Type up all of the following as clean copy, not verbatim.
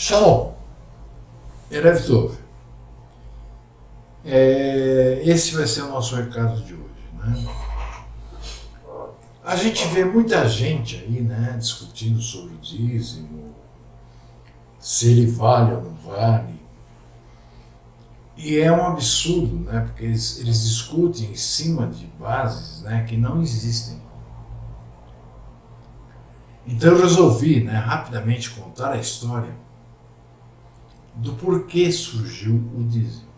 Shalom, Erev Tov. Esse vai ser o nosso recado de hoje, né? A gente vê muita gente aí, né, discutindo sobre o dízimo, se ele vale ou não vale. E é um absurdo, né, porque eles discutem em cima de bases, né, que não existem. Então eu resolvi, né, rapidamente contar a história do porquê surgiu o dízimo,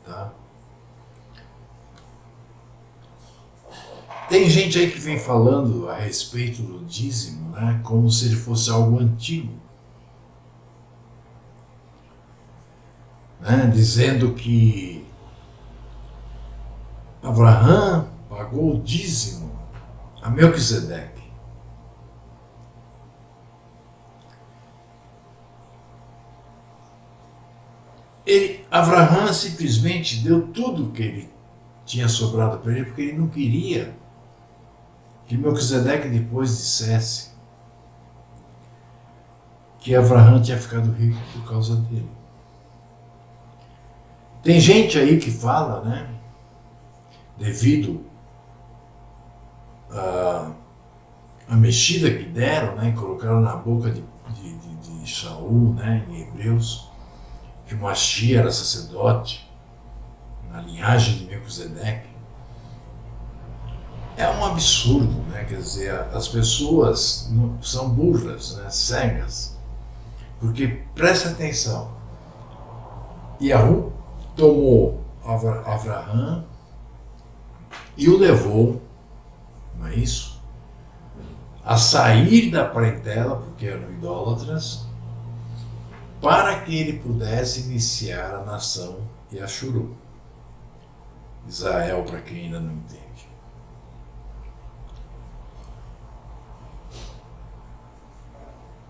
tá? Tem gente aí que vem falando a respeito do dízimo, né, como se ele fosse algo antigo, né, dizendo que Abraão pagou o dízimo a Melquisedeque. Abraão simplesmente deu tudo que ele tinha sobrado para ele, porque ele não queria que Melquisedeque depois dissesse que Abraão tinha ficado rico por causa dele. Tem gente aí que fala, né, devido à mexida que deram, né, colocaram na boca de Shaul, né, em Hebreus, que o Mashiach era sacerdote na linhagem de Melquisedeque. É um absurdo, né? Quer dizer, as pessoas são burras, né? Cegas. Porque, presta atenção, Yahu tomou Abraão e o levou, não é isso? A sair da parentela, porque eram idólatras, para que ele pudesse iniciar a nação Yashuru. Israel, para quem ainda não entende.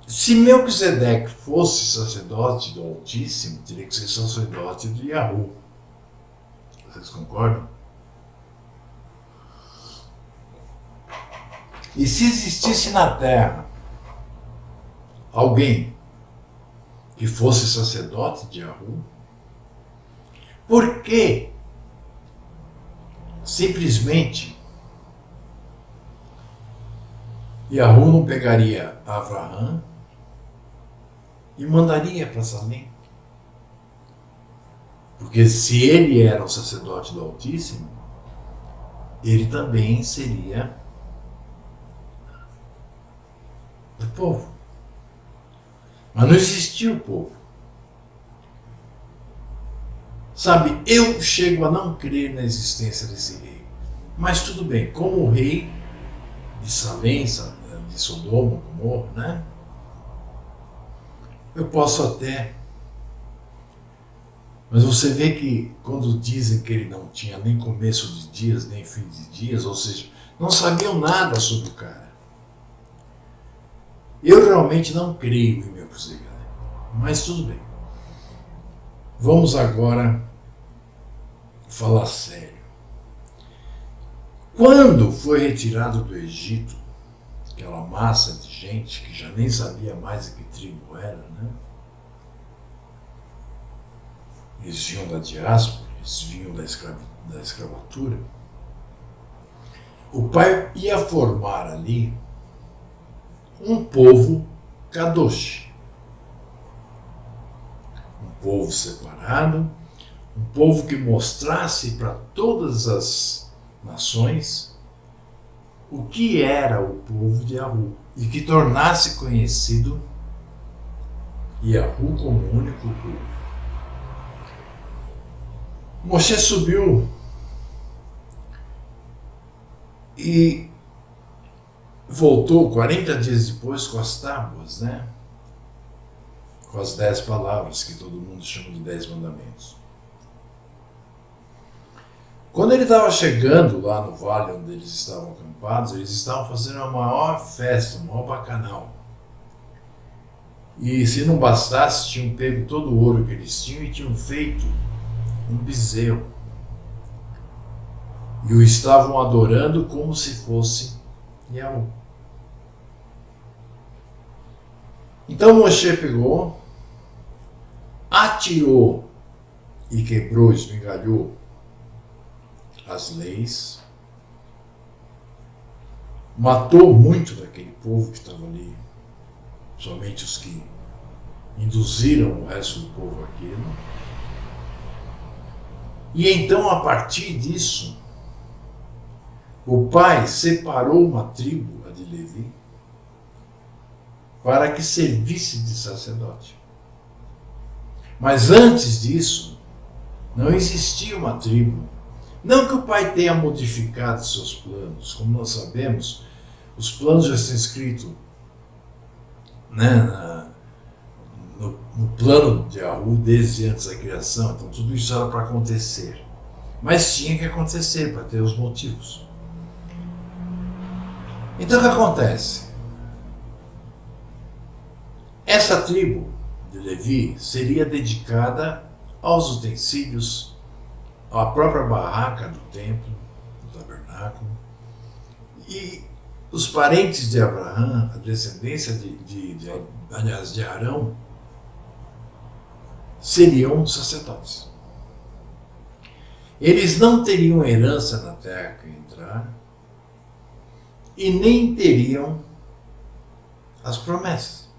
Se Melquisedeque fosse sacerdote do Altíssimo, teria que ser sacerdote de Yahu. Vocês concordam? E se existisse na terra alguém que fosse sacerdote de Yahu, por que simplesmente Yahu não pegaria Abraão e mandaria para Salém? Porque se ele era o sacerdote do Altíssimo, ele também seria do povo. Mas não existia o povo. Sabe, eu chego a não crer na existência desse rei. Mas tudo bem, como rei de Salém, de Sodoma, Gomorra, né? Eu posso até. Mas você vê que quando dizem que ele não tinha nem começo de dias, nem fim de dias, ou seja, não sabiam nada sobre o cara. Eu realmente não creio em Melquisedeque, mas tudo bem. Vamos agora falar sério. Quando foi retirado do Egito, aquela massa de gente que já nem sabia mais de que tribo era, né? Eles vinham da diáspora, eles vinham da escravatura. O pai ia formar ali um povo Kadosh. Um povo separado, um povo que mostrasse para todas as nações o que era o povo de Yahu e que tornasse conhecido Yahu como o único povo. Moshe subiu e voltou 40 dias depois com as tábuas, né? Com as 10 palavras que todo mundo chama de 10 mandamentos. Quando ele estava chegando lá no vale onde eles estavam acampados, eles estavam fazendo a maior festa, o maior bacanal. E se não bastasse, tinham pego todo o ouro que eles tinham e tinham feito um bezerro. E o estavam adorando como se fosse Yahu. Então Moshe pegou atirou e quebrou, esmigalhou as leis, matou muito daquele povo que estava ali, somente os que induziram o resto do povo àquilo. E então, a partir disso, o pai separou uma tribo, a de Levi, para que servisse de sacerdote. Mas antes disso, não existia uma tribo. Não que o pai tenha modificado seus planos, como nós sabemos, os planos já estão escritos, né, no plano de Yahu desde antes da criação, então tudo isso era para acontecer. Mas tinha que acontecer para ter os motivos. Então o que acontece? Essa tribo de Levi seria dedicada aos utensílios, à própria barraca do templo, do tabernáculo, e os parentes de Abraão, a descendência de Arão, seriam sacerdotes. Eles não teriam herança na terra que entrar e nem teriam as promessas,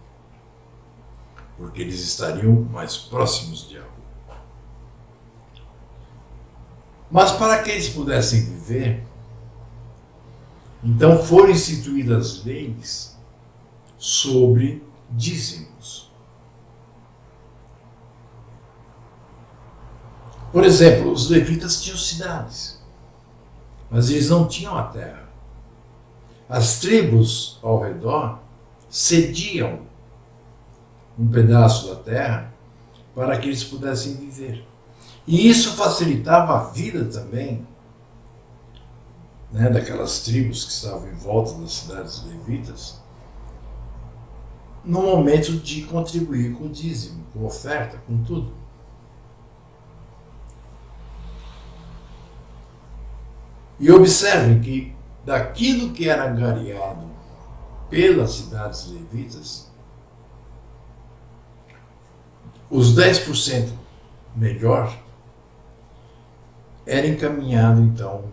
porque eles estariam mais próximos de algo. Mas para que eles pudessem viver, então foram instituídas leis sobre dízimos. Por exemplo, os levitas tinham cidades, mas eles não tinham a terra. As tribos ao redor cediam um pedaço da terra para que eles pudessem viver. E isso facilitava a vida também, né, daquelas tribos que estavam em volta das cidades levitas, no momento de contribuir com o dízimo, com oferta, com tudo. E observem que daquilo que era angariado pelas cidades levitas, os 10% melhor era encaminhado então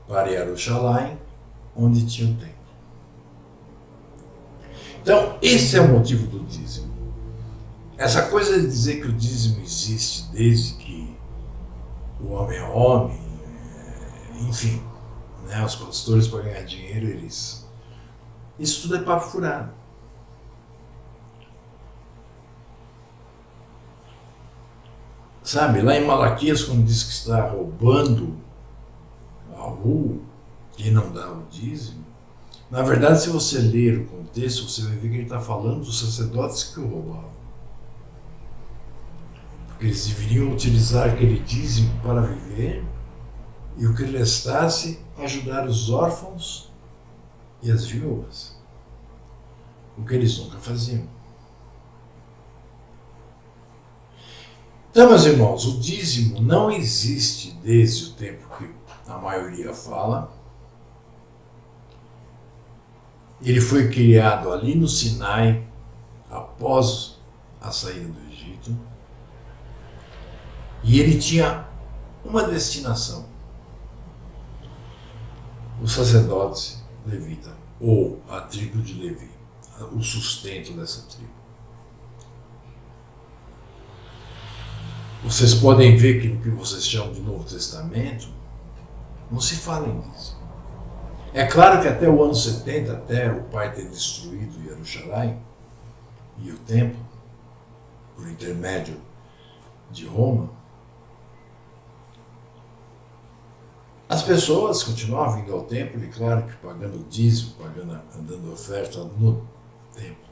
para Jerusalém, onde tinha o templo. Então, esse é o motivo do dízimo. Essa coisa de dizer que o dízimo existe desde que o homem é homem, enfim, né, os pastores para ganhar dinheiro, eles... Isso tudo é papo furado. Sabe, lá em Malaquias, quando diz que está roubando a rua, quem não dá o dízimo, na verdade, se você ler o contexto, você vai ver que ele está falando dos sacerdotes que o roubavam. Porque eles deveriam utilizar aquele dízimo para viver e o que restasse ajudar os órfãos e as viúvas. O que eles nunca faziam. Então, meus irmãos, o dízimo não existe desde o tempo que a maioria fala. Ele foi criado ali no Sinai, após a saída do Egito, e ele tinha uma destinação: os sacerdotes levitas, ou a tribo de Levi, o sustento dessa tribo. Vocês podem ver que no que vocês chamam de Novo Testamento, não se fala em dízimo. É claro que até o ano 70, até o pai ter destruído Jerusalém e o templo, por intermédio de Roma, as pessoas continuavam vindo ao templo, e claro que pagando dízimo, dando oferta no templo.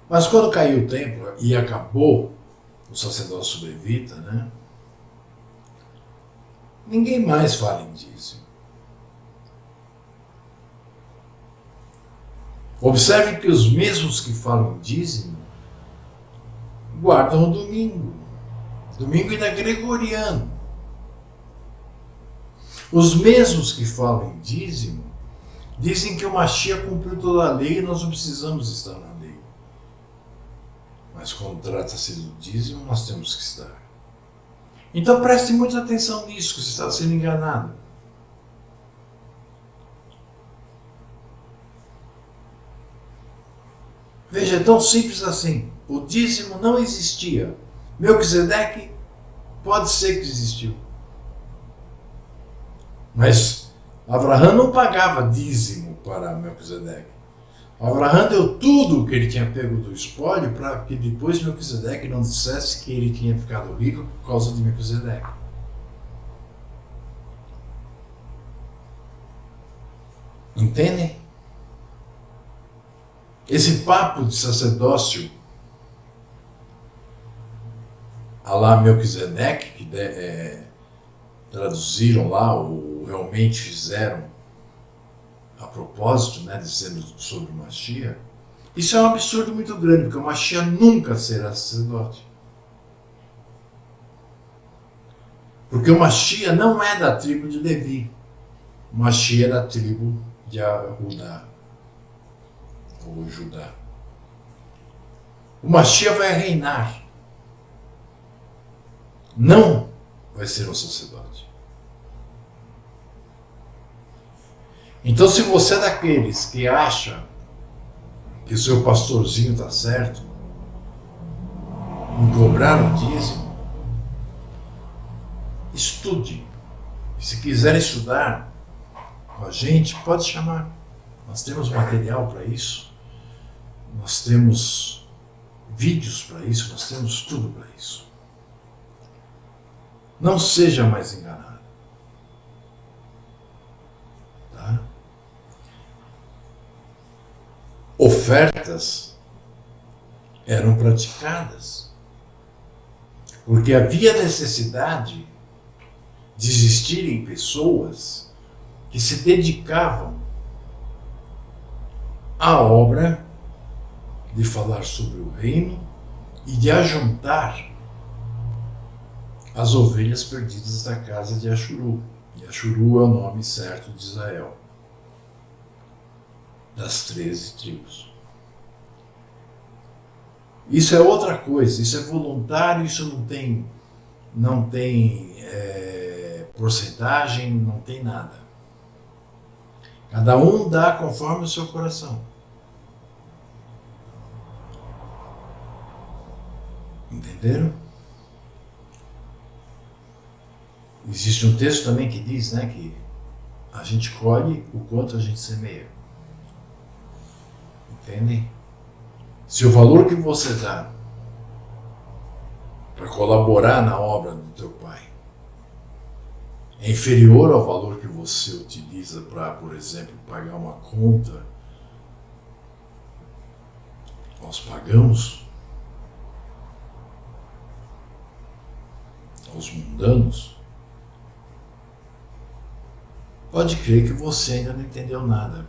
Mas quando caiu o templo e acabou o sacerdócio levita, né? Ninguém mais fala em dízimo. Observe que os mesmos que falam em dízimo guardam o domingo. Domingo ainda é gregoriano. Os mesmos que falam em dízimo dizem que o Mashiach cumpriu toda a lei e nós não precisamos estar na lei. Mas quando trata-se do dízimo, nós temos que estar. Então preste muita atenção nisso, que você está sendo enganado. Veja, é tão simples assim. O dízimo não existia. Melquisedeque pode ser que existiu. Mas Abraão não pagava dízimo para Melquisedeque. Abraão deu tudo o que ele tinha pego do espólio para que depois Melquisedeque não dissesse que ele tinha ficado rico por causa de Melquisedeque. Entendem? Esse papo de sacerdócio a lá Melquisedeque, que traduziram lá, ou realmente fizeram a propósito, né, dizendo sobre o Mashiach, isso é um absurdo muito grande, porque o Mashiach nunca será sacerdote. Porque o Mashiach não é da tribo de Levi, o Mashiach é da tribo de Judá, ou Judá. O Mashiach vai reinar, não vai ser um sacerdote. Então, se você é daqueles que acha que o seu pastorzinho está certo em cobrar o dízimo, estude. E se quiser estudar com a gente, pode chamar. Nós temos material para isso, nós temos vídeos para isso, nós temos tudo para isso. Não seja mais enganado. Tá? Ofertas eram praticadas porque havia necessidade de existirem pessoas que se dedicavam à obra de falar sobre o reino e de ajuntar as ovelhas perdidas da casa de Ashuru. E Ashuru é o nome certo de Israel, das 13 tribos. Isso é outra coisa, isso é voluntário, isso não tem porcentagem, não tem nada. Cada um dá conforme o seu coração. Entenderam? Existe um texto também que diz, né, que a gente colhe o quanto a gente semeia. Entendem? Se o valor que você dá para colaborar na obra do teu pai é inferior ao valor que você utiliza para, por exemplo, pagar uma conta aos pagãos, aos mundanos, pode crer que você ainda não entendeu nada.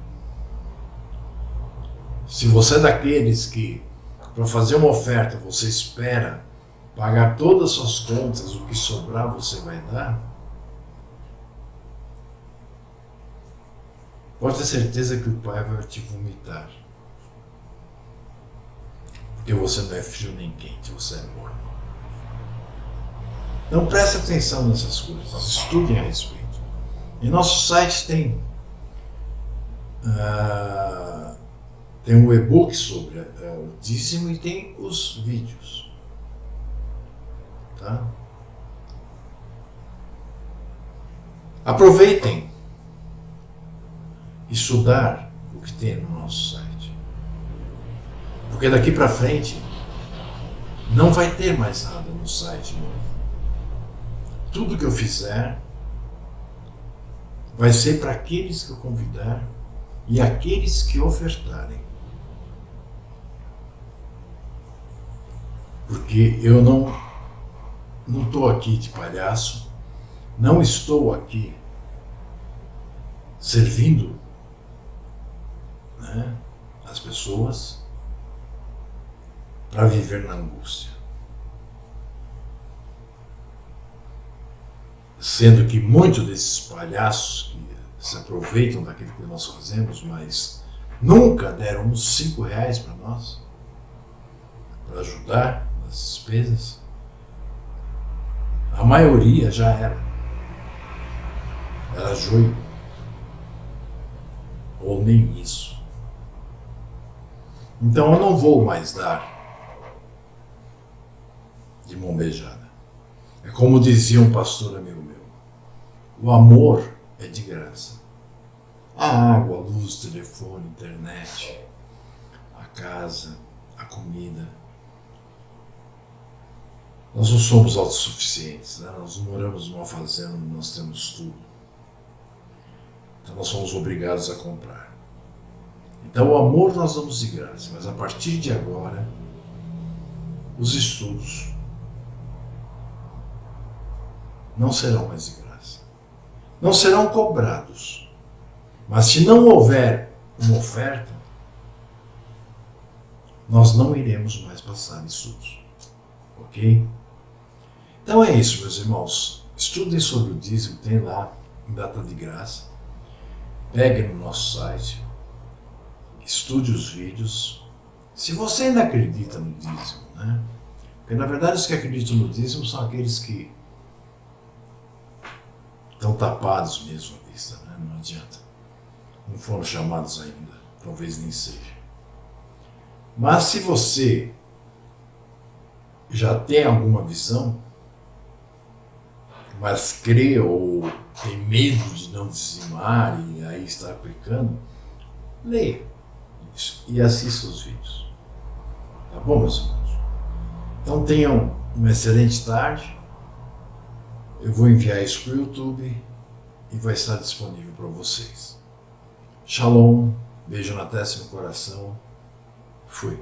Se você é daqueles que, para fazer uma oferta, você espera pagar todas as suas contas, o que sobrar você vai dar, pode ter certeza que o Pai vai te vomitar. Porque você não é frio nem quente, você é morno. Então preste atenção nessas coisas, estudem a respeito. Em nosso site tem um e-book sobre o dízimo e tem os vídeos. Tá? Aproveitem estudar o que tem no nosso site. Porque daqui para frente não vai ter mais nada no site novo. Tudo que eu fizer vai ser para aqueles que eu convidar e aqueles que ofertarem. Porque eu não estou aqui de palhaço, não estou aqui servindo, né, as pessoas para viver na angústia. Sendo que muitos desses palhaços que se aproveitam daquilo que nós fazemos, mas nunca deram uns R$5 para nós, para para ajudar nas despesas, a maioria já era joio, ou nem isso. Então eu não vou mais dar de mão beijada. É como dizia um pastor amigo meu, o amor é de graça. A água, a luz, o telefone, a internet, a casa, a comida. Nós não somos autossuficientes, né? Nós não moramos numa fazenda onde nós temos tudo. Então nós somos obrigados a comprar. Então o amor nós damos de graça, mas a partir de agora, os estudos não serão mais de graça. Não serão cobrados. Mas se não houver uma oferta, nós não iremos mais passar estudos. Ok? Então é isso, meus irmãos. Estudem sobre o dízimo, tem lá em data de graça. Peguem no nosso site. Estude os vídeos. Se você ainda acredita no dízimo, né? Porque na verdade os que acreditam no dízimo são aqueles que estão tapados mesmo à vista, né? Não adianta. Não foram chamados ainda, talvez nem seja. Mas se você já tem alguma visão, mas crê ou tem medo de não dizimar e aí estar pecando, leia isso e assista os vídeos. Tá bom, meus irmãos? Então tenham uma excelente tarde. Eu vou enviar isso para o YouTube e vai estar disponível para vocês. Shalom, beijo na testa e no coração. Fui.